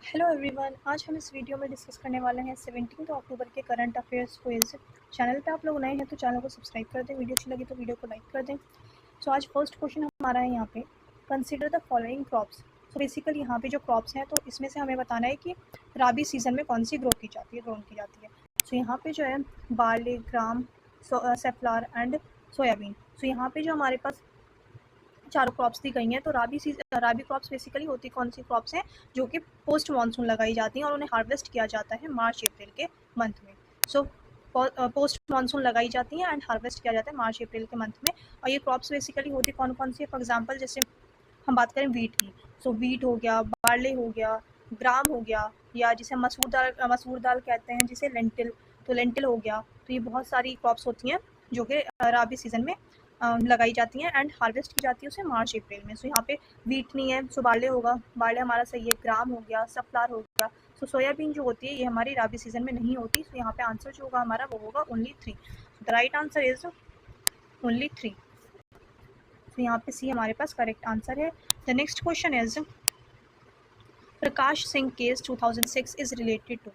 Hello everyone, आज हम इस वीडियो में डिस्कस करने वाले हैं 17 अक्टूबर के करंट अफेयर्स क्विज। चैनल पे आप लोग नए हैं तो चैनल को सब्सक्राइब कर दें, वीडियो अच्छी लगी तो वीडियो को लाइक कर दें। सो आज फर्स्ट क्वेश्चन हमारा है यहाँ पे, consider the following crops. So basically यहाँ पे जो क्रॉप्स हैं तो इसमें से हमें बताना है कि राबी सीजन में कौन सी ग्रो की जाती है। सो यहाँ पे जो है barley, gram, safflower and soybean. So यहाँ पे जो हमारे पास चारों क्रॉप्स दी गई हैं तो राबी क्रॉप्स बेसिकली होती कौन सी क्रॉप्स हैं जो कि पोस्ट मानसून लगाई जाती हैं और उन्हें हार्वेस्ट किया जाता है मार्च अप्रैल के मंथ में। सो पोस्ट मानसून लगाई जाती हैं एंड हार्वेस्ट किया जाता है मार्च अप्रैल के मंथ में। और ये क्रॉप्स बेसिकली होती कौन कौन सी है, फॉर एग्जाम्पल जैसे हम बात करें वीट की, सो वीट हो गया, बार्ले हो गया, ग्राम हो गया, या जिसे मसूर दाल कहते हैं जिसे लेंटिल, तो लेंटिल हो गया। तो ये बहुत सारी क्रॉप्स होती हैं जो कि राबी सीजन में लगाई जाती हैं एंड हार्वेस्ट की जाती है उसे मार्च अप्रैल में। सो यहाँ पे वीट नहीं है, सो बार्ले होगा, बार्ले हमारा सही है, ग्राम हो गया, सफ्लावर हो गया। सो सोयाबीन जो होती है ये हमारी राबी सीजन में नहीं होती। सो यहाँ पे आंसर जो होगा हमारा वो होगा only 3। The right answer is only 3। तो यहाँ पे सी हमारे पास करेक्ट आंसर है। The next question is Prakash Singh case 2006 is related to.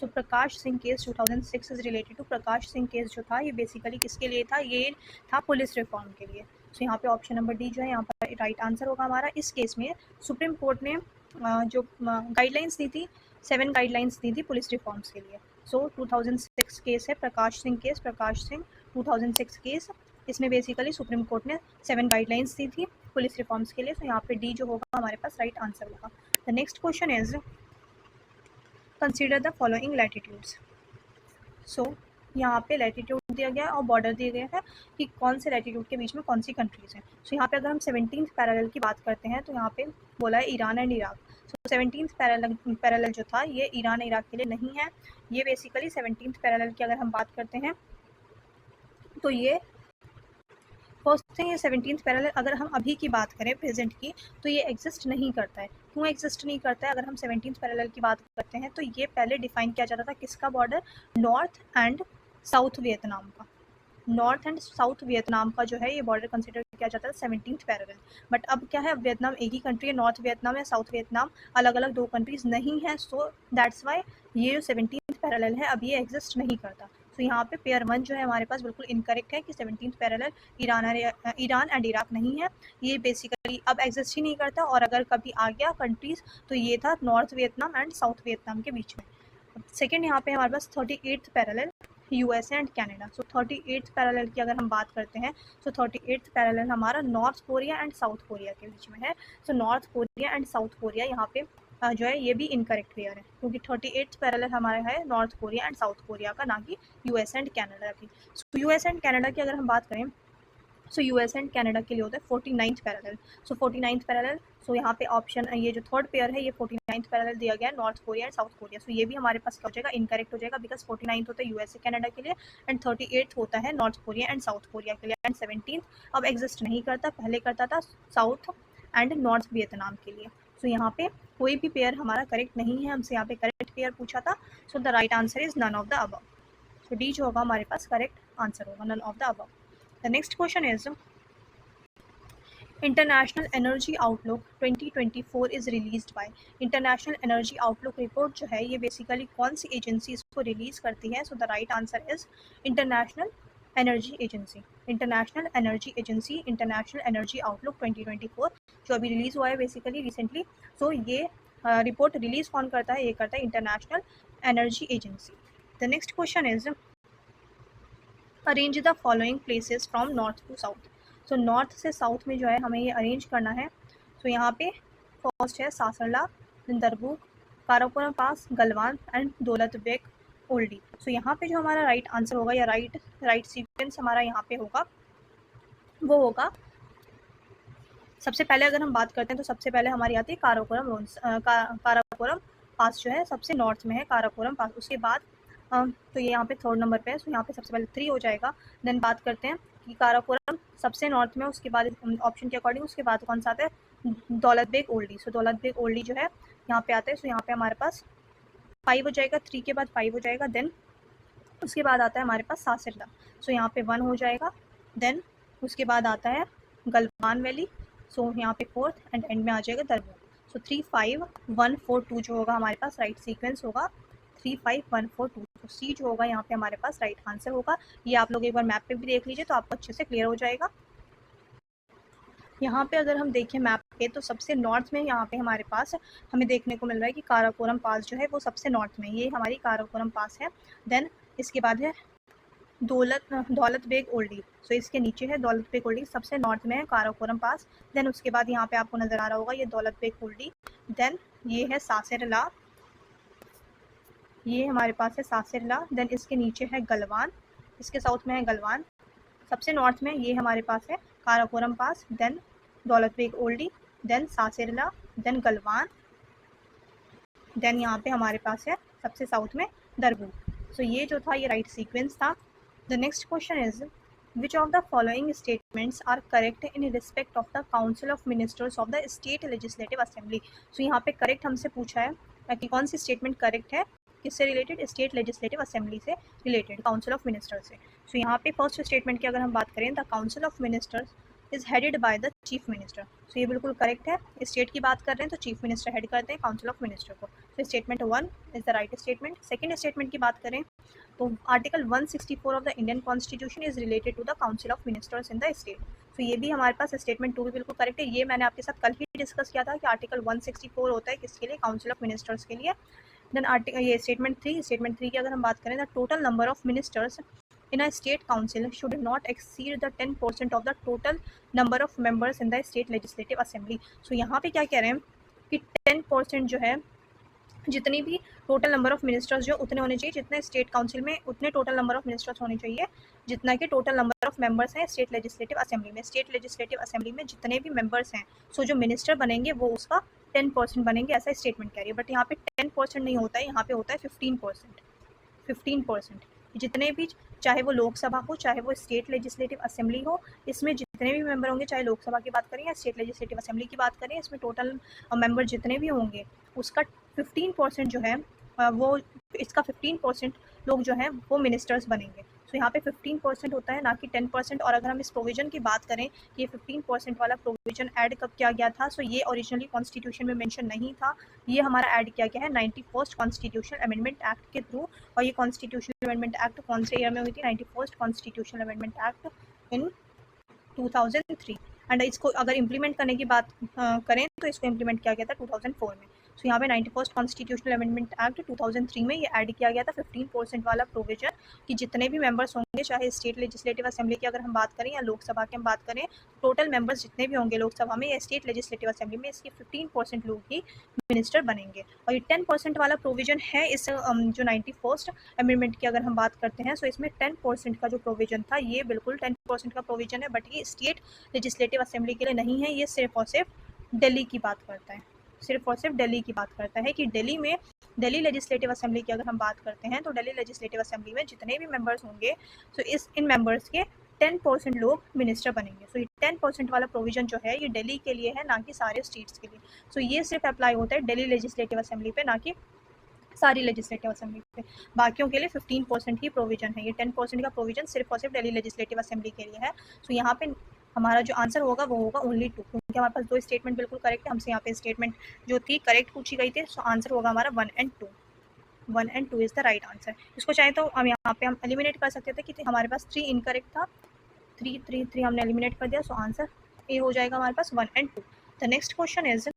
So Prakash Singh case 2006 is related to, Prakash Singh case जो था ये बेसिकली किसके लिए था, ये था पुलिस रिफॉर्म के लिए। सो यहाँ पे ऑप्शन नंबर डी जो है यहाँ पर राइट आंसर होगा हमारा। इस केस में सुप्रीम कोर्ट ने जो गाइडलाइंस दी थी, 7 गाइडलाइंस दी थी पुलिस रिफॉर्म्स के लिए। सो 2006 केस है प्रकाश सिंह केस, प्रकाश सिंह 2006 केस। इसमें बेसिकली सुप्रीम कोर्ट ने 7 गाइडलाइंस दी थी पुलिस रिफॉर्म्स के लिए। सो यहाँ पे डी जो होगा हमारे पास राइट आंसर होगा। The next question is consider the following latitudes. So यहाँ पे लैटिट्यूड दिया गया है और बॉर्डर दिए गए हैं कि कौन से लैटिट्यूड के बीच में कौन सी कंट्रीज हैं। सो यहाँ पे अगर हम 17th पैरेलल की बात करते हैं तो यहाँ पे बोला है Iran and Iraq. So 17th parallel जो था ये ईरान इराक के लिए नहीं है। ये बेसिकली 17th पैरेलल की अगर हम बात करते हैं तो ये फर्स्ट थिंग, ये 17th पैरेलल अगर हम अभी की बात करें प्रेजेंट की तो ये एग्जिस्ट नहीं करता है। क्यों एग्जिस्ट नहीं करता है? अगर हम 17th पैरेलल की बात करते हैं तो ये पहले डिफाइन किया जाता था किसका border, north and south Vietnam का। नॉर्थ एंड साउथ वियतनाम का जो है ये बॉर्डर कंसिडर किया जाता है 17th पैरेलल। बट अब क्या है, अब वियतनाम एक ही कंट्री है, नॉर्थ वियतनाम या साउथ वियतनाम अलग अलग 2 कंट्रीज नहीं है। सो दैट्स वाई ये जो 17th पैरेलल है अब ये एग्जिस्ट नहीं करता। तो यहाँ पे पेयर 1 जो है हमारे पास बिल्कुल इनकरेक्ट है कि 17th parallel Iran and Iraq नहीं है। ये बेसिकली अब एग्जिस्ट ही नहीं करता और अगर कभी आ गया कंट्रीज तो ये था north Vietnam and south Vietnam के बीच में। सेकेंड यहाँ पे हमारे पास 38th parallel USA and Canada. So 38th parallel की अगर हम बात करते हैं तो 38th पैरेलल हमारा north Korea and South Korea के बीच में है। So north Korea and South Korea यहाँ पे जो है ये भी इनकरेक्ट पेयर है क्योंकि 38th पैरेलल हमारा है North Korea and South Korea का, ना कि यूएस एंड कनाडा की। सो यूएस एंड कनाडा की अगर हम बात करें सो यूएस एंड कनाडा के लिए होता है 49th पैरेलल। सो 49th पैरेलल, सो यहाँ पे ऑप्शन ये जो थर्ड पेयर है ये 49th पैरेलल दिया गया है North Korea and South Korea. So ये भी हमारे पास क्या हो जाएगा, इनकरेक्ट हो जाएगा बिकॉज 49th होता है यूएसए कनाडा के लिए एंड 38th होता है North Korea and South Korea के लिए एंड 17th अब एग्जिस्ट नहीं करता, पहले करता था साउथ एंड नॉर्थ वियतनाम के लिए। सो यहाँ पे कोई भी पेयर हमारा करेक्ट नहीं है, हमसे यहाँ पे करेक्ट पेयर पूछा था। So the right answer is none of the above. So D जो होगा हमारे पास करेक्ट आंसर होगा, none of the above. The next question is international energy outlook 2024 is released by. International energy outlook report जो है ये basically कौन सी agency इसको रिलीज करती है? सो the right answer is international energy agency. International energy agency international energy outlook 2024 जो अभी release हुआ है बेसिकली रिसेंटली। सो ये रिपोर्ट रिलीज कौन करता है? ये करता है international energy agency. The next question is arrange the following places from north to south. So north से साउथ में जो है हमें ये अरेंज करना है। सो यहाँ पे फर्स्ट है सासरला, दरबुक, काराकोरम पास, गलवान एंड दौलत बेग ओल्डी। सो यहाँ पे जो हमारा राइट आंसर होगा या राइट सीक्वेंस हमारा यहाँ पे होगा वो होगा, सबसे पहले अगर हम बात करते हैं तो सबसे पहले हमारी आती है काराकोरम पास जो है सबसे नॉर्थ में है काराकोरम पास। उसके बाद तो ये यहाँ पे थर्ड नंबर पे है। सो यहाँ पे सबसे पहले 3 हो जाएगा। देन बात करते हैं कि काराकोरम सबसे नॉर्थ में, उसके बाद ऑप्शन के अकॉर्डिंग उसके बाद कौन सा आता है, दौलत बेग ओल्डी। सो दौलत बेग ओल्डी जो है यहाँ पे आता है। सो यहाँ पे हमारे पास 5 हो जाएगा, 3 के बाद 5 हो जाएगा। देन उसके बाद आता है हमारे पास सासरला। सो यहाँ पे 1 हो जाएगा। देन उसके बाद आता है गलवान वैली। सो यहाँ पे 4th एंड एंड में आ जाएगा दरबुक। सो 35142 जो होगा हमारे पास राइट सीक्वेंस होगा 35142। तो सी जो होगा यहाँ पे हमारे पास राइट आंसर होगा। ये आप लोग एक बार मैप पे भी देख लीजिए तो आपको अच्छे से क्लियर हो जाएगा। यहाँ पे अगर हम देखें मैप पे तो सबसे नॉर्थ में यहाँ पे हमारे पास हमें देखने को मिल रहा है कि काराकोरम पास जो है वो सबसे नॉर्थ में, ये हमारी काराकोरम पास है। देन इसके बाद है दौलत बेग ओल्डी, सो इसके नीचे है दौलत बेग ओल्डी, सबसे नॉर्थ में है काराकोरम पास। देन उसके बाद यहाँ पे आपको नजर आ रहा होगा ये दौलत बेग ओल्डी। देन ये है सासेरला, ये हमारे पास है सासेरला। देन इसके नीचे है गलवान, इसके साउथ में है गलवान। सबसे नॉर्थ में ये हमारे पास है Karakoram pass, then Daulat Beg Oldi, then Sasser La, then Galwan, then यहाँ पे हमारे पास है सबसे साउथ में दरबू। सो ये जो था ये राइट सीक्वेंस था। The next question is which of the following statements are correct in respect of the council of ministers of the state legislative assembly. So यहाँ पे करेक्ट हमसे पूछा है ताकि कौन सी स्टेटमेंट करेक्ट है, किससे रिलेटेड, स्टेट लेजिस्लेटिव असेंबली से रिलेटेड, काउंसिल ऑफ मिनिस्टर्स से। सो यहाँ पे फर्स्ट स्टेटमेंट की अगर हम बात करें the council of ministers is headed by the chief minister. So ये बिल्कुल करेक्ट है। स्टेट की बात कर रहे हैं तो चीफ मिनिस्टर हेड करते हैं काउंसिल ऑफ मिनिस्टर को। तो statement 1 is the right statement. Second statement की बात करें तो article 164 of the Indian constitution is related to the council of ministers in the state. तो ये भी हमारे पास स्टेटमेंट 2 भी बिल्कुल करेक्ट है। ये मैंने आपके साथ कल ही डिस्कस किया था कि आर्टिकल 164 होता है किसके लिए, काउंसिल ऑफ मिनिस्टर्स के लिए। देन आर्टिकल ये स्टेटमेंट 3 की अगर हम बात करें the total number of ministers in a state council should not exceed the 10% of the total number of members in the state legislative assembly। so यहाँ पे क्या कह रहे हैं कि 10% जो है, जितनी भी टोटल नंबर ऑफ मिनिस्टर्स जो उतने होने चाहिए जितने स्टेट काउंसिल में, उतने टोटल नंबर ऑफ मिनिस्टर्स होने चाहिए जितना कि टोटल नंबर ऑफ मेंबर्स हैं स्टेट लेजिस्लेटिव असेंबली में। स्टेट लेजिस्लेटिव असेंबली में जितने भी मेंबर्स हैं, सो जो मिनिस्टर बनेंगे वो उसका 10% बनेंगे, ऐसा स्टेटमेंट कह रही है। बट यहाँ पे 10% नहीं होता है, यहाँ पे होता है 15%। 15% जितने भी, चाहे वो लोकसभा हो चाहे वो स्टेट लेजिस्लेटिव असेंबली हो, इसमें जितने भी मेंबर होंगे, चाहे लोकसभा की बात करें या स्टेट लेजिस्लेटिव असेंबली की बात करें, इसमें टोटल मेंबर जितने भी होंगे उसका 15% जो है वो, इसका 15% लोग जो हैं वो मिनिस्टर्स बनेंगे। तो यहाँ पे 15% होता है ना कि 10%। और अगर हम इस प्रोविजन की बात करें कि ये 15% वाला प्रोविजन ऐड कब किया गया था, सो ये ओरिजिनली कॉन्स्टिट्यूशन में मेंशन नहीं था, ये हमारा ऐड किया गया है 91st कॉन्स्टिट्यूशनल अमेंडमेंट एक्ट के थ्रू। और ये कॉन्स्टिट्यूशनल अमेंडमेंट एक्ट कौन से ईयर में हुई थी, 91st constitutional amendment act in 2003। And इसको अगर इम्प्लीमेंट करने की बात करें तो इसको इम्प्लीमेंट किया गया था 2004 में। सो यहाँ पे 91st कॉन्स्टिट्यूशनल अमेंडमेंट एक्ट 2003 में ये ऐड किया गया था 15% वाला प्रोविजन कि जितने भी मेंबर्स होंगे, चाहे स्टेट लेजिस्लेटिव असेंबली की अगर हम बात करें या लोकसभा की हम बात करें, टोटल मेंबर्स जितने भी होंगे लोकसभा में या स्टेट लेजिस्लेटिव असेंबली में, इसके 15% लोग ही मिनिस्टर बनेंगे। और ये 10% वाला प्रोविजन है इस जो 91st अमेंडमेंट की अगर हम बात करते हैं, सो इसमें 10% का जो प्रोविजन था ये बिल्कुल 10% का प्रोविजन है। बट ये स्टेट लेजिस्लेटिव असेंबली के लिए नहीं है, ये सिर्फ और सिर्फ दिल्ली की बात करता है, सिर्फ और सिर्फ दिल्ली की बात करता है कि दिल्ली में, दिल्ली लेजिस्लेटिव असेंबली की अगर हम बात करते हैं तो दिल्ली लेजिस्लेटिव असेंबली में जितने भी मेंबर्स होंगे, तो इन मेंबर्स के 10% लोग मिनिस्टर बनेंगे। सो ये 10% वाला प्रोविजन जो है ये दिल्ली के लिए है, ना कि सारे स्टेट्स के लिए। सो ये सिर्फ अप्लाई होता है दिल्ली लेजिस्लेटिव असेंबली पे, ना कि सारी लेजिस्लेटिव असेंबली पे। बाकियों के लिए 15% ही प्रोविजन है, ये 10% का प्रोविजन सिर्फ और सिर्फ दिल्ली लेजिस्लेटिव असेंबली के लिए है। सो यहाँ पे हमारा जो आंसर होगा वो होगा ओनली 2, क्योंकि हमारे पास 2 स्टेटमेंट बिल्कुल करेक्ट है। हमसे यहाँ पे स्टेटमेंट जो थी करेक्ट पूछी गई थी, सो आंसर होगा हमारा 1 and 2। 1 and 2 is the right answer. इसको चाहे तो हम यहाँ पे हम एलिमिनेट कर सकते थे कि हमारे पास 3 इनकरेक्ट था, 3 हमने एलिमिनेट कर दिया, सो आंसर ए हो जाएगा हमारे पास 1 and 2। The next question is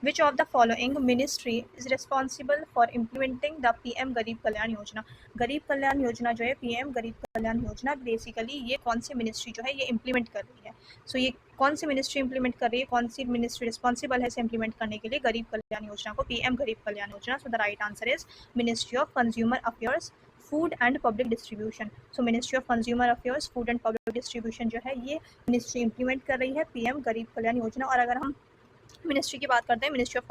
Which of the following ministry is responsible for implementing the PM गरीब कल्याण योजना। गरीब कल्याण योजना जो है, PM गरीब कल्याण योजना, बेसिकली ये कौन सी मिनिस्ट्री जो है ये इम्प्लीमेंट कर रही है। सो ये कौन सी मिनिस्ट्री इम्प्लीमेंट कर रही है, कौन सी मिनिस्ट्री रिस्पॉन्सिबल है इसे इम्प्लीमेंट करने के लिए, गरीब कल्याण योजना को, PM गरीब कल्याण योजना। सो the right answer is ministry of consumer affairs, food and public distribution. So ministry of consumer affairs, food and public distribution जो है ये मिनिस्ट्री इम्प्लीमेंट कर रही है PM गरीब कल्याण योजना। और अगर हम मिनिस्ट्री की बात करते हैं, ministry of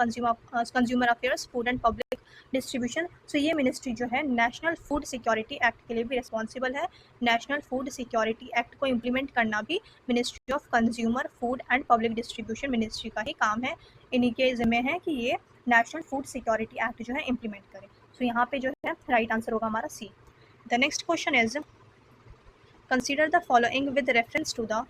consumer affairs, food and public distribution, so ये मिनिस्ट्री जो है नेशनल फूड सिक्योरिटी एक्ट के लिए भी रिस्पॉन्सिबल है। नेशनल फूड सिक्योरिटी एक्ट को इम्प्लीमेंट करना भी ministry of consumer, food and public distribution ministry का ही काम है। इन्हीं के जिम्मे है कि ये नेशनल फूड सिक्योरिटी एक्ट जो है इम्प्लीमेंट करें। सो यहाँ पे जो है राइट आंसर होगा हमारा C. The next question is consider the following with reference to the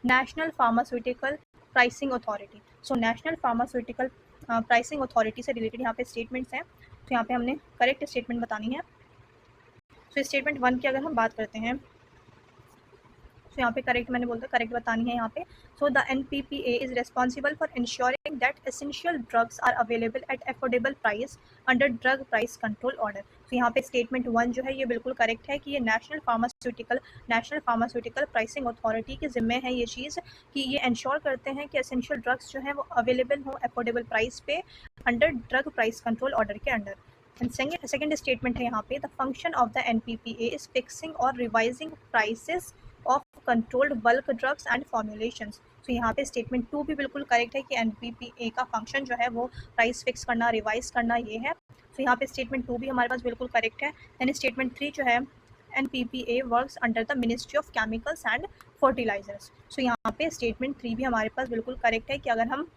national pharmaceutical pricing authority. So national pharmaceutical pricing authority से रिलेटेड यहाँ पे स्टेटमेंट्स हैं, तो यहाँ पे हमने करेक्ट स्टेटमेंट बतानी है। तो स्टेटमेंट 1 की अगर हम बात करते हैं, तो यहाँ पे करेक्ट मैंने बोलता करेक्ट बतानी है यहाँ पे। So the NPPA is responsible for ensuring that essential drugs are available at affordable price under drug price control order. तो यहाँ पे स्टेटमेंट 1 जो है ये बिल्कुल करेक्ट है कि ये नेशनल फार्मास्यूटिकल प्राइसिंग अथॉरिटी के जिम्मे है ये चीज़ कि ये इंश्योर करते हैं कि एसेंशियल ड्रग्स जो है वो अवेलेबल हो अफोर्डेबल प्राइस पे under drug price control order के अंडर। एंड सेकेंड स्टेटमेंट है यहाँ पे, the function of the NPPA is fixing और revising prices of controlled bulk drugs and formulations. तो यहाँ पे स्टेटमेंट 2 भी बिल्कुल करेक्ट है कि NPPA का फंक्शन जो है वो प्राइस फिक्स करना, रिवाइज करना ये है। तो यहाँ पे स्टेटमेंट 2 भी हमारे पास बिल्कुल करेक्ट है। देन स्टेटमेंट 3 जो है, NPPA works under the ministry of chemicals and fertilisers. So यहाँ पे स्टेटमेंट 3 भी हमारे पास बिल्कुल करेक्ट है कि अगर हम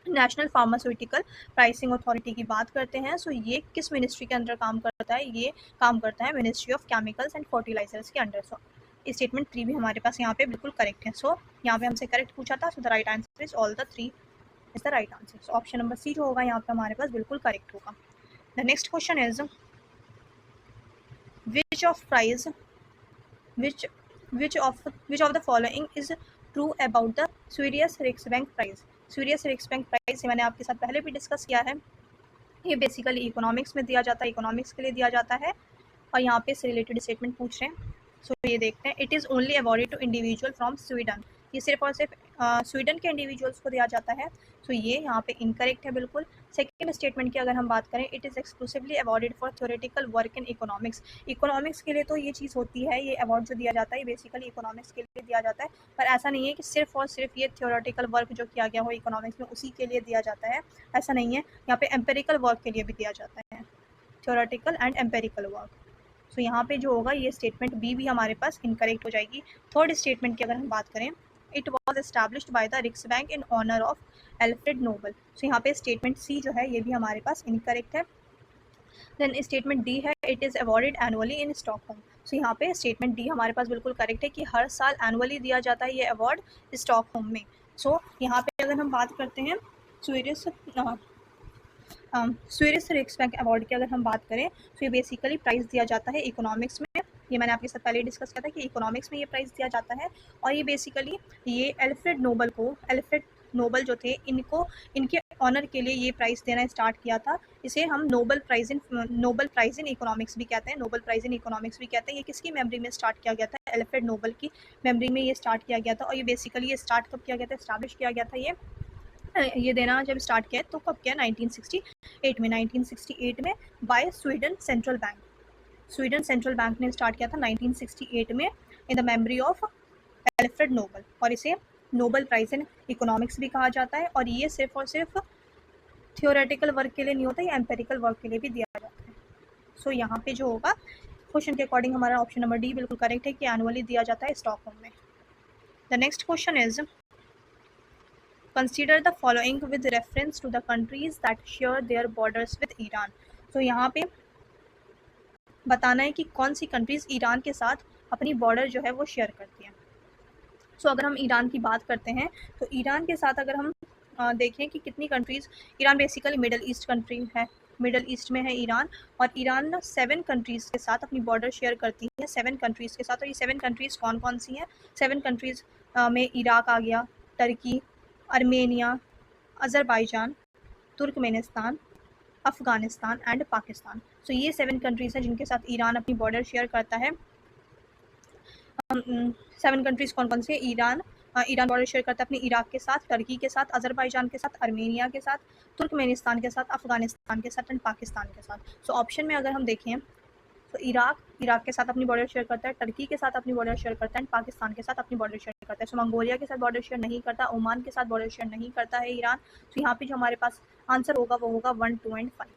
नेशनल फार्मास्यूटिकल प्राइसिंग अथॉरिटी की बात करते हैं, सो ये किस मिनिस्ट्री के अंदर काम करता है, ये काम करता है ministry of chemicals and fertilisers के अंडर। सो स्टेटमेंट 3 भी हमारे पास यहाँ पे बिल्कुल करेक्ट है। सो यहाँ पे हमसे करेक्ट पूछा था, so the right answer is all the 3 is the right answer. So option number C जो होगा यहाँ पे हमारे पास बिल्कुल करेक्ट होगा। The next question is which of the following is true about the Swedish Riksbank price। Swedish Riksbank price मैंने आपके साथ पहले भी डिस्कस किया है, ये बेसिकली इकोनॉमिक्स में दिया जाता है, इकोनॉमिक्स के लिए दिया जाता है और यहाँ पे से रिलेटेड स्टेटमेंट पूछ रहे हैं। सो ये देखते हैं, it is only awarded to individual from Sweden, ये सिर्फ और सिर्फ स्वीडन के इंडिविजुअल्स को दिया जाता है। सो ये यहाँ पे इनकरेक्ट है बिल्कुल। सेकेंड स्टेटमेंट की अगर हम बात करें, it is exclusively awarded for theoretical work in economics. Economics के लिए तो ये चीज़ होती है, ये अवार्ड जो दिया जाता है ये बेसिकली इकोनॉमिक्स के लिए दिया जाता है, पर ऐसा नहीं है कि सिर्फ और सिर्फ ये थ्योरेटिकल वर्क जो किया गया हो इकोनॉमिक्स में उसी के लिए दिया जाता है, ऐसा नहीं है। यहाँ पे एम्पेरिकल वर्क के लिए भी दिया जाता है, थ्योरेटिकल एंड एम्पेरिकल वर्क। सो यहाँ पे जो होगा ये स्टेटमेंट बी भी हमारे पास इनकरेक्ट हो जाएगी। थर्ड स्टेटमेंट की अगर हम बात करें, it was established by the Riksbank in honour of Alfred Nobel. So यहाँ पे स्टेटमेंट सी जो है ये भी हमारे पास इनकरेक्ट है। देन स्टेटमेंट डी है, it is awarded annually in Stockholm. So यहाँ पे स्टेटमेंट डी हमारे पास बिल्कुल करेक्ट है कि हर साल एनुअली दिया जाता है ये अवार्ड स्टॉकहोम में। सो यहाँ पे अगर हम बात करते हैं स्वीडिश रिक्सबैंक अवार्ड की अगर हम बात करें, तो ये बेसिकली प्राइज़ दिया जाता है इकोनॉमिक्स में। ये मैंने आपके साथ पहले डिस्कस किया था कि इकोनॉमिक्स में ये प्राइज़ दिया जाता है और ये बेसिकली ये एल्फ्रेड नोबल जो थे इनके ऑनर के लिए ये प्राइज़ देना स्टार्ट किया था। इसे हम नोबल प्राइज़ इन इकोनॉमिक्स भी कहते हैं, नोबल प्राइज़ इन इकोनॉमिक्स भी कहते हैं। ये किसकी मेमोरी में स्टार्ट किया गया था? एल्फ्रेड नोबल की मेमोरी में ये स्टार्ट किया गया था। और ये बेसिकली ये स्टार्ट कब किया गया था, इस्टेब्लिश किया गया था ये देना जब स्टार्ट किया तो कब किया? 1968 में बाय स्वीडन सेंट्रल बैंक ने स्टार्ट किया था 1968 में in the memory of Alfred Nobel. और इसे नोबल प्राइज़ इन इकोनॉमिक्स भी कहा जाता है। और ये सिर्फ और सिर्फ थियोरेटिकल वर्क के लिए नहीं होता, ये एम्पेरिकल वर्क के लिए भी दिया जाता है। सो यहाँ पे जो होगा क्वेश्चन के अकॉर्डिंग हमारा ऑप्शन नंबर डी बिल्कुल करेक्ट है कि एनुअली दिया जाता है स्टॉकहोम में। The next question is, consider the following with reference to the countries that share their borders with Iran। तो यहाँ पे बताना है कि कौन सी कंट्रीज़ ईरान के साथ अपनी बॉर्डर जो है वो शेयर करती हैं। सो अगर हम ईरान की बात करते हैं तो ईरान के साथ अगर हम देखें कि कितनी countries, Iran basically middle east country है, मिडल ईस्ट में है ईरान। और ईरान 7 कंट्रीज़ के साथ अपनी बॉर्डर शेयर करती है, 7 कंट्रीज़ के साथ। और ये 7 कंट्रीज़ कौन कौन सी हैं? 7 कंट्रीज़ में इराक आ गया, Turkey, Armenia, Azerbaijan, Turkmenistan, Afghanistan and Pakistan. So ये 7 कंट्रीज़ हैं जिनके साथ ईरान अपनी बॉर्डर शेयर करता है। 7 कंट्रीज़ कौन कौन से? ईरान बॉर्डर शेयर करता है अपने इराक के साथ, टर्की के साथ, अज़रबैजान के साथ, आर्मेनिया के साथ, तुर्कमेनिस्तान के साथ, अफ़गानिस्तान के साथ एंड पाकिस्तान के साथ। सो ऑप्शन में अगर हम देखें तो इराक के साथ अपनी बॉर्डर शेयर करता है, टर्की के साथ अपनी बॉर्डर शेयर करता है, पाकिस्तान के साथ अपनी बॉर्डर शेयर करता है। सो मंगोलिया के साथ बॉर्डर शेयर नहीं करता, ओमान के साथ बॉर्डर शेयर नहीं करता है ईरान। तो यहाँ पे जो हमारे पास आंसर होगा वो होगा 1, 2 एंड 5।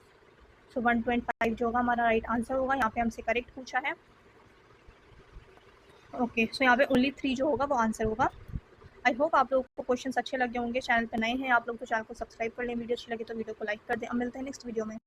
सो 1, 2 एंड 5 जो होगा हमारा राइट आंसर होगा। यहाँ पे हमसे करेक्ट पूछा है। ओके, सो यहाँ पे ओनली 3 जो होगा वो आंसर होगा। आई होप आप लोगों को क्वेश्चन अच्छे लगे होंगे। चैनल पर नए हैं आप लोग तो चैनल को सब्सक्राइब कर लें, वीडियो अच्छी लगे तो वीडियो को लाइक कर दें। अब मिलते हैं नेक्स्ट वीडियो में।